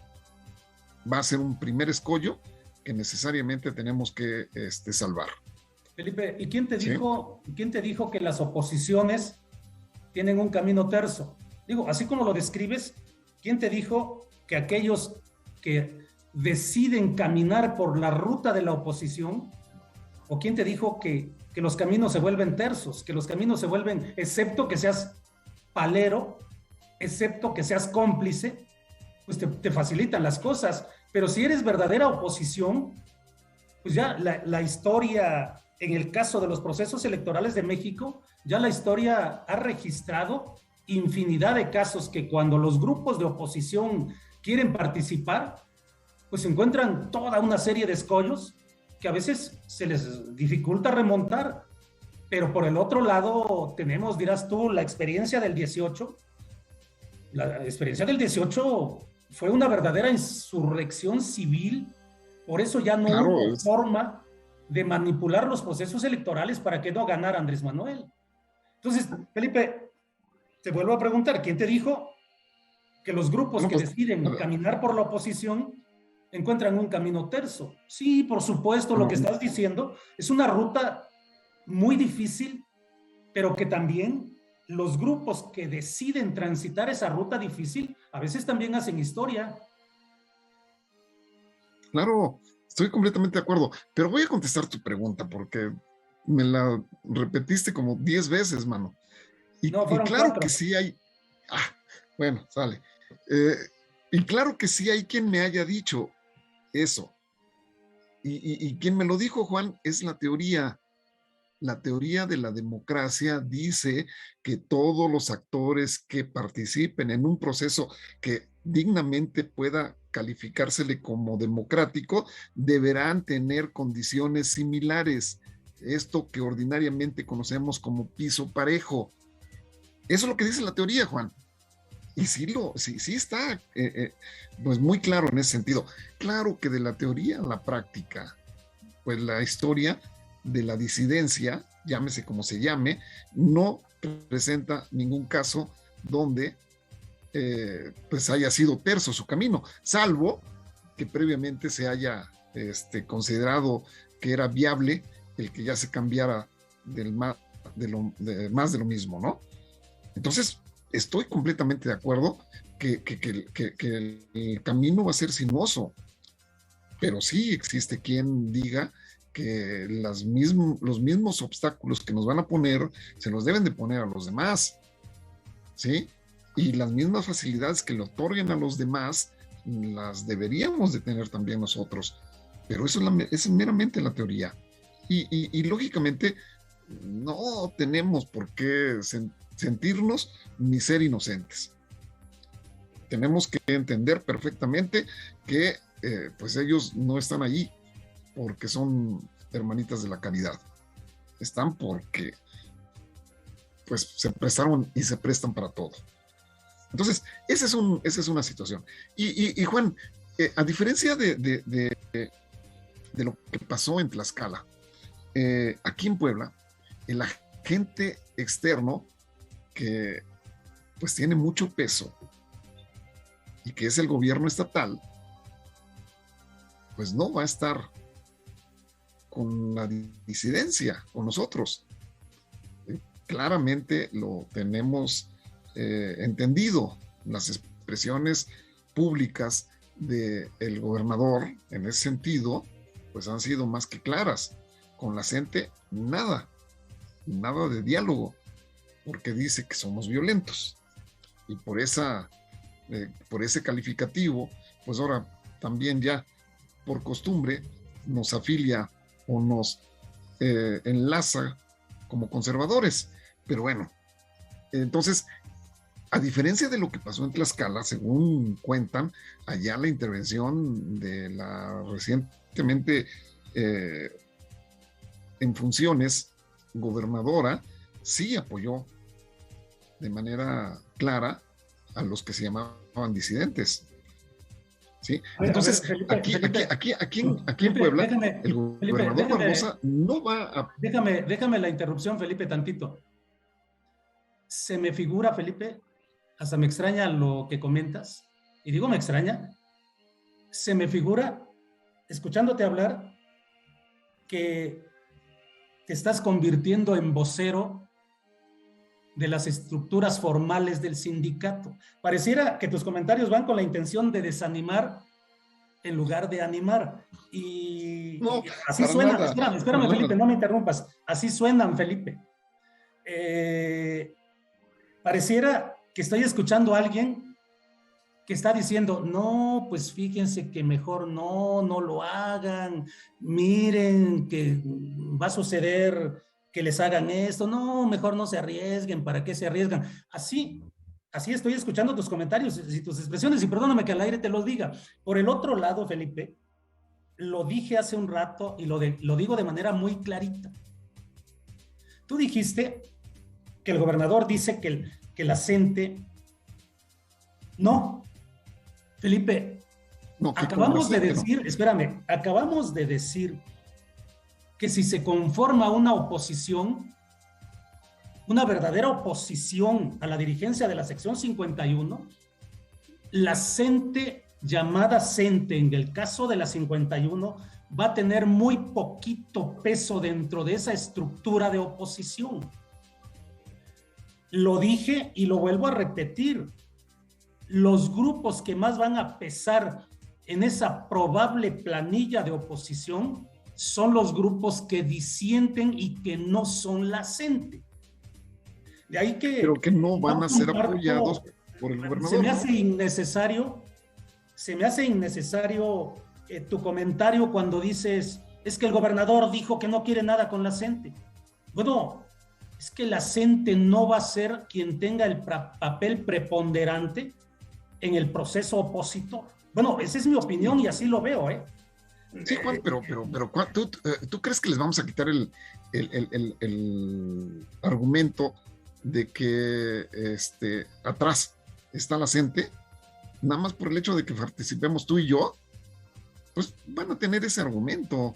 va a ser un primer escollo que necesariamente tenemos que salvar. Felipe, ¿y quién te dijo que las oposiciones tienen un camino terso? Digo, así como lo describes, ¿quién te dijo que aquellos que deciden caminar por la ruta de la oposición, o quién te dijo que los caminos se vuelven tersos, que los caminos se vuelven, excepto que seas palero, excepto que seas cómplice, pues te facilitan las cosas? Pero si eres verdadera oposición, pues ya la historia, en el caso de los procesos electorales de México, ya la historia ha registrado infinidad de casos que cuando los grupos de oposición quieren participar, pues encuentran toda una serie de escollos que a veces se les dificulta remontar. Pero por el otro lado tenemos, dirás tú, la experiencia del 18. La experiencia del 18 fue una verdadera insurrección civil, por eso ya no hubo forma de manipular los procesos electorales para que no ganara Andrés Manuel. Entonces, Felipe, te vuelvo a preguntar, ¿quién te dijo que los grupos que deciden caminar por la oposición encuentran un camino terso? Sí, por supuesto, lo que estás diciendo es una ruta muy difícil, pero que también los grupos que deciden transitar esa ruta difícil a veces también hacen historia. Claro, estoy completamente de acuerdo, pero voy a contestar tu pregunta porque me la repetiste como 10 veces, mano. Y claro 4. Que sí hay... bueno, sale. Y claro que sí hay quien me haya dicho eso. Y quien me lo dijo, Juan, es la teoría. La teoría de la democracia dice que todos los actores que participen en un proceso que dignamente pueda calificársele como democrático deberán tener condiciones similares. Esto que ordinariamente conocemos como piso parejo. Eso es lo que dice la teoría, Juan. Y sí está pues muy claro en ese sentido. Claro que de la teoría a la práctica, pues la historia de la disidencia, llámese como se llame, no presenta ningún caso donde pues haya sido terso su camino, salvo que previamente se haya considerado que era viable el que ya se cambiara más de lo mismo, ¿no? Entonces, estoy completamente de acuerdo que el camino va a ser sinuoso, pero sí existe quien diga que los mismos obstáculos que nos van a poner se los deben de poner a los demás, ¿sí? Y las mismas facilidades que le otorguen a los demás las deberíamos de tener también nosotros, pero eso es meramente la teoría. Y lógicamente no tenemos por qué sentirnos ni ser inocentes. Tenemos que entender perfectamente que pues ellos no están allí porque son hermanitas de la caridad. Están porque pues se prestaron y se prestan para todo. Entonces, esa es una situación. Y Juan, a diferencia de lo que pasó en Tlaxcala, aquí en Puebla, el agente externo que pues tiene mucho peso y que es el gobierno estatal, pues no va a estar con la disidencia, con nosotros. Claramente lo tenemos entendido. Las expresiones públicas del gobernador en ese sentido pues han sido más que claras. Con la gente nada de diálogo, porque dice que somos violentos, y por ese calificativo pues ahora también ya por costumbre nos afilia o nos enlaza como conservadores. Pero bueno, entonces, a diferencia de lo que pasó en Tlaxcala, según cuentan, allá la intervención de la recientemente en funciones gobernadora sí apoyó de manera clara a los que se llamaban disidentes. ¿Sí? Entonces, aquí en Puebla, el gobernador Barbosa no va a... Déjame la interrupción, Felipe, tantito. Se me figura, Felipe, hasta me extraña lo que comentas, y digo me extraña, se me figura, escuchándote hablar, que te estás convirtiendo en vocero de las estructuras formales del sindicato. Pareciera que tus comentarios van con la intención de desanimar en lugar de animar. Y no, así suenan, espérame Felipe, no me interrumpas, así suenan, Felipe. Pareciera que estoy escuchando a alguien que está diciendo, no, pues fíjense que mejor no lo hagan, miren que va a suceder que les hagan esto, no, mejor no se arriesguen, ¿para qué se arriesgan? Así estoy escuchando tus comentarios y tus expresiones, y perdóname que al aire te lo diga. Por el otro lado, Felipe, lo dije hace un rato y lo digo de manera muy clarita. Tú dijiste que el gobernador dice que la gente... No, Felipe, no, acabamos de decir, espérame, acabamos de decir que si se conforma una oposición, una verdadera oposición a la dirigencia de la sección 51, la CENTE, llamada CENTE, en el caso de la 51, va a tener muy poquito peso dentro de esa estructura de oposición. Lo dije y lo vuelvo a repetir. Los grupos que más van a pesar en esa probable planilla de oposición son los grupos que disienten y que no son la CENTE. De ahí que... Pero que no van a ser apoyados por el gobernador. Se me hace innecesario tu comentario cuando dices, es que el gobernador dijo que no quiere nada con la CENTE. Bueno, es que la CENTE no va a ser quien tenga el papel preponderante en el proceso opositor. Bueno, esa es mi opinión y así lo veo, ¿eh? Sí, Juan, pero ¿tú crees que les vamos a quitar el argumento de que atrás está la gente, nada más por el hecho de que participemos tú y yo, pues van a tener ese argumento.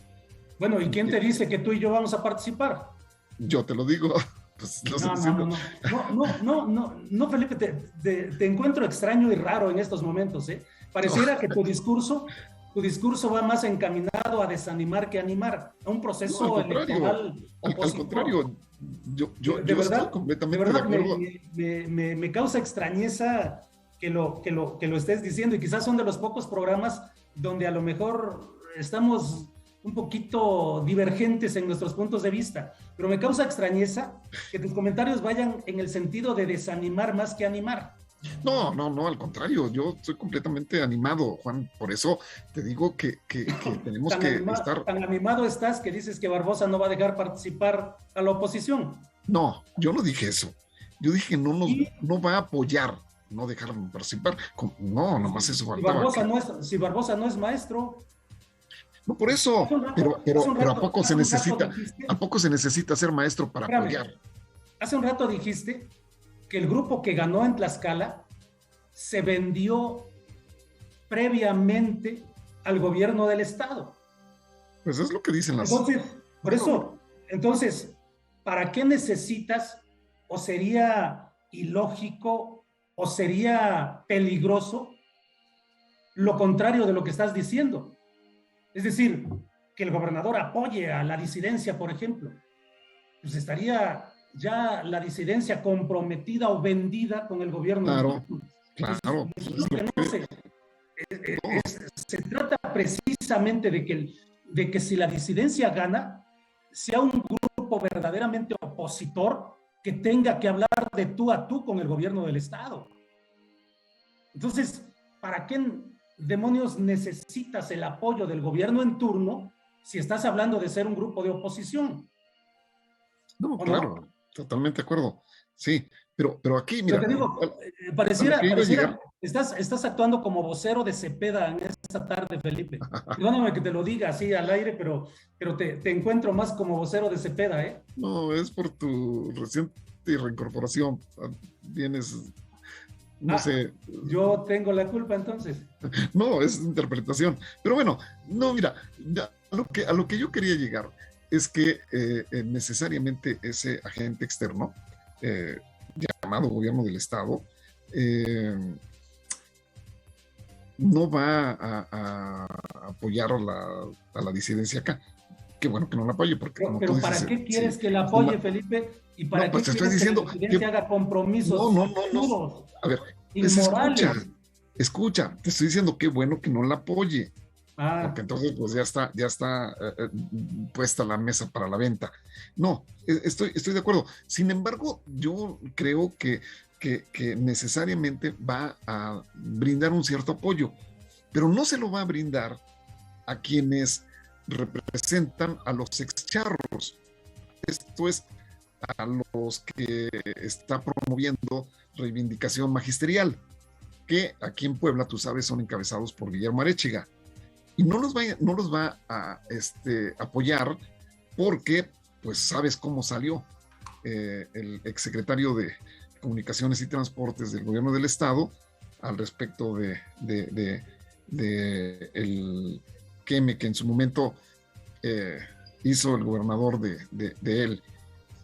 Bueno, ¿y quién te dice que tú y yo vamos a participar? Yo te lo digo. Pues, no, Felipe, te encuentro extraño y raro en estos momentos, ¿eh? Pareciera que tu discurso va más encaminado a desanimar que a animar, a un proceso electoral opositor. Al contrario, yo estoy completamente de acuerdo. Me causa extrañeza que lo estés diciendo, y quizás son de los pocos programas donde a lo mejor estamos un poquito divergentes en nuestros puntos de vista, pero me causa extrañeza que tus comentarios vayan en el sentido de desanimar más que animar. No, al contrario, yo estoy completamente animado, Juan, por eso te digo que tenemos que estar... Tan animado estás que dices que Barbosa no va a dejar participar a la oposición. No, yo no dije eso, yo dije no va a apoyar, no dejar participar, no, nomás eso faltaba. Si Barbosa no es maestro... No, por eso, pero ¿a poco se necesita ser maestro para apoyar? Hace un rato dijiste que el grupo que ganó en Tlaxcala se vendió previamente al gobierno del estado. Pues es lo que dicen las... Entonces, ¿para qué necesitas, o sería ilógico, o sería peligroso, lo contrario de lo que estás diciendo? Es decir, que el gobernador apoye a la disidencia, por ejemplo. Pues estaría ya la disidencia comprometida o vendida con el gobierno. Claro. Se trata precisamente de que si la disidencia gana, sea un grupo verdaderamente opositor que tenga que hablar de tú a tú con el gobierno del estado. Entonces, ¿para qué demonios necesitas el apoyo del gobierno en turno si estás hablando de ser un grupo de oposición? No, claro, no? Totalmente de acuerdo. Sí, pero aquí, mira... Te digo, pareciera estás actuando como vocero de Cepeda en esta tarde, Felipe. Perdóname que te lo diga así al aire, pero te encuentro más como vocero de Cepeda, ¿eh? No, es por tu reciente reincorporación. Vienes... No sé. Yo tengo la culpa entonces. No, es interpretación. Pero bueno, no, mira, a lo que yo quería llegar es que necesariamente ese agente externo, llamado gobierno del estado, no va a apoyar a la disidencia acá. Qué bueno que no la apoye, porque pero dices, ¿para qué quieres que la apoye, Felipe? ¿Y para qué quieres que la disidencia haga compromisos? No. A ver, pues escucha, te estoy diciendo qué bueno que no la apoye. Porque entonces pues ya está puesta la mesa para la venta. No, estoy de acuerdo. Sin embargo, yo creo que necesariamente va a brindar un cierto apoyo, pero no se lo va a brindar a quienes representan a los excharros. Esto es, a los que está promoviendo reivindicación magisterial, que aquí en Puebla, tú sabes, son encabezados por Guillermo Arechiga. Y no los va a apoyar porque, pues, sabes cómo salió el exsecretario de Comunicaciones y Transportes del gobierno del estado al respecto de el queme que en su momento hizo el gobernador de él.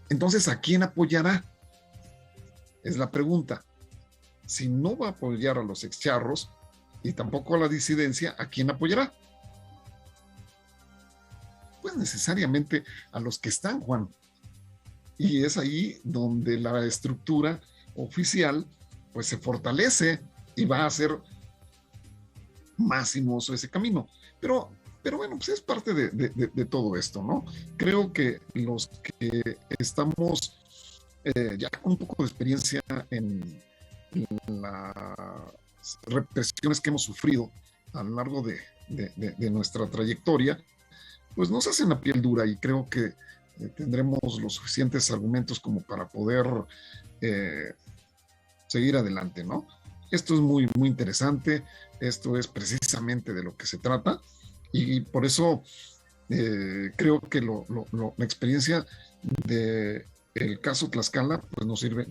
Entonces, ¿a quién apoyará? Es la pregunta. Si no va a apoyar a los excharros y tampoco a la disidencia, ¿a quién apoyará? Pues necesariamente a los que están, Juan. Y es ahí donde la estructura oficial pues se fortalece y va a hacer más sinuoso ese camino. Pero bueno, pues es parte de todo esto, ¿no? Creo que los que estamos ya con un poco de experiencia en las represiones que hemos sufrido a lo largo de nuestra trayectoria, pues nos hacen la piel dura y creo que tendremos los suficientes argumentos como para poder seguir adelante, ¿no? Esto es muy, muy interesante, esto es precisamente de lo que se trata y por eso creo que la experiencia del caso Tlaxcala pues nos sirve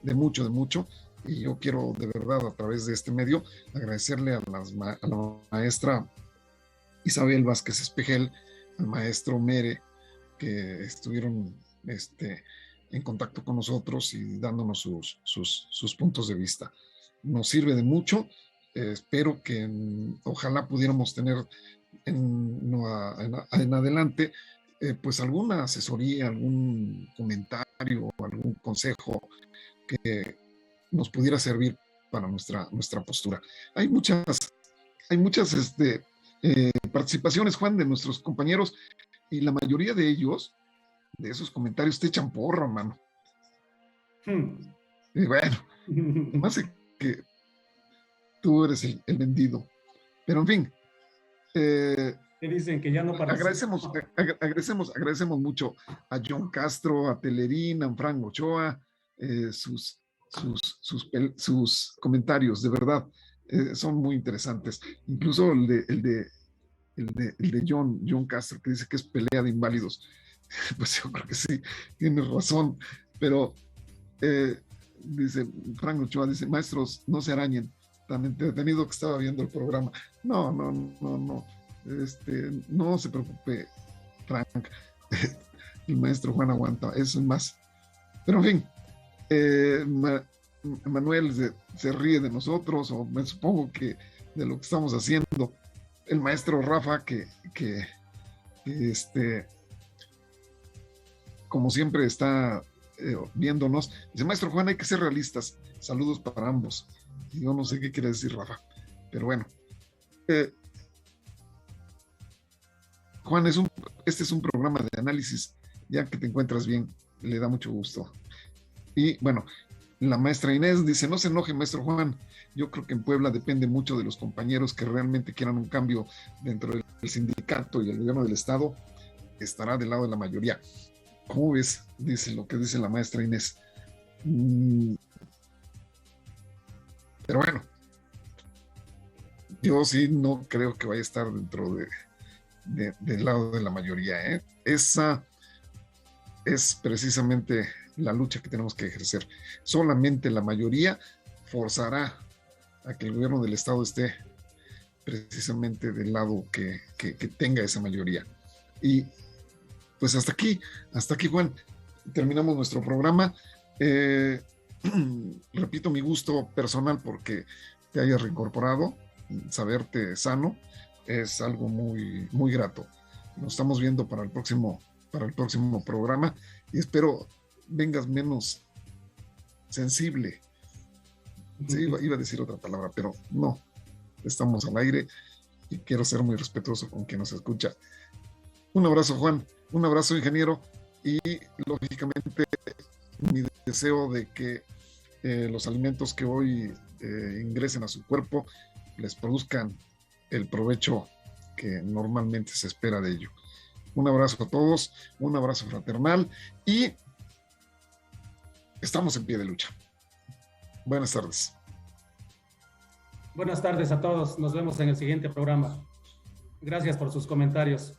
de mucho, Y yo quiero de verdad a través de este medio agradecerle a la maestra Isabel Vázquez Espejel, al maestro Mere, que estuvieron en contacto con nosotros y dándonos sus puntos de vista. Nos sirve de mucho. Espero que ojalá pudiéramos tener en adelante pues alguna asesoría, algún comentario, algún consejo que nos pudiera servir para nuestra postura. Hay muchas participaciones, Juan, de nuestros compañeros, y la mayoría de ellos, de esos comentarios, te echan porra, mano. Y bueno, más que tú eres el vendido. Pero en fin. Te dicen que ya no agradecemos mucho a John Castro, a Telerín, a Frank Ochoa, sus comentarios, de verdad, son muy interesantes. Incluso el de John Castro, que dice que es pelea de inválidos. Pues yo creo que sí, tienes razón, pero dice Frank Ochoa, dice, maestros, no se arañen, tan entretenido que estaba viendo el programa. No se preocupe, Frank. El maestro Juan aguanta, eso es más. Pero en fin, Manuel se ríe de nosotros, o me supongo que de lo que estamos haciendo. El maestro Rafa, que como siempre está viéndonos, dice, maestro Juan, hay que ser realistas. Saludos para ambos. Y yo no sé qué quiere decir Rafa, pero bueno. Juan, este es un programa de análisis, ya que te encuentras bien, le da mucho gusto. Y bueno, la maestra Inés dice, no se enoje, maestro Juan, yo creo que en Puebla depende mucho de los compañeros que realmente quieran un cambio dentro del sindicato y el gobierno del estado, estará del lado de la mayoría. ¿Cómo ves? Dice lo que dice la maestra Inés. Pero bueno, yo sí no creo que vaya a estar dentro del lado de la mayoría, ¿eh? Esa es precisamente la lucha que tenemos que ejercer. Solamente la mayoría forzará a que el gobierno del estado esté precisamente del lado que tenga esa mayoría. Y pues hasta aquí, Juan, terminamos nuestro programa. Repito mi gusto personal porque te hayas reincorporado, saberte sano es algo muy, muy grato. Nos estamos viendo para el próximo programa y espero vengas menos sensible. Sí, iba a decir otra palabra, pero no, estamos al aire y quiero ser muy respetuoso con quien nos escucha. Un abrazo, Juan, un abrazo, ingeniero, y lógicamente mi deseo de que los alimentos que hoy ingresen a su cuerpo les produzcan el provecho que normalmente se espera de ello. Un abrazo a todos, un abrazo fraternal y estamos en pie de lucha. Buenas tardes. Buenas tardes a todos. Nos vemos en el siguiente programa. Gracias por sus comentarios.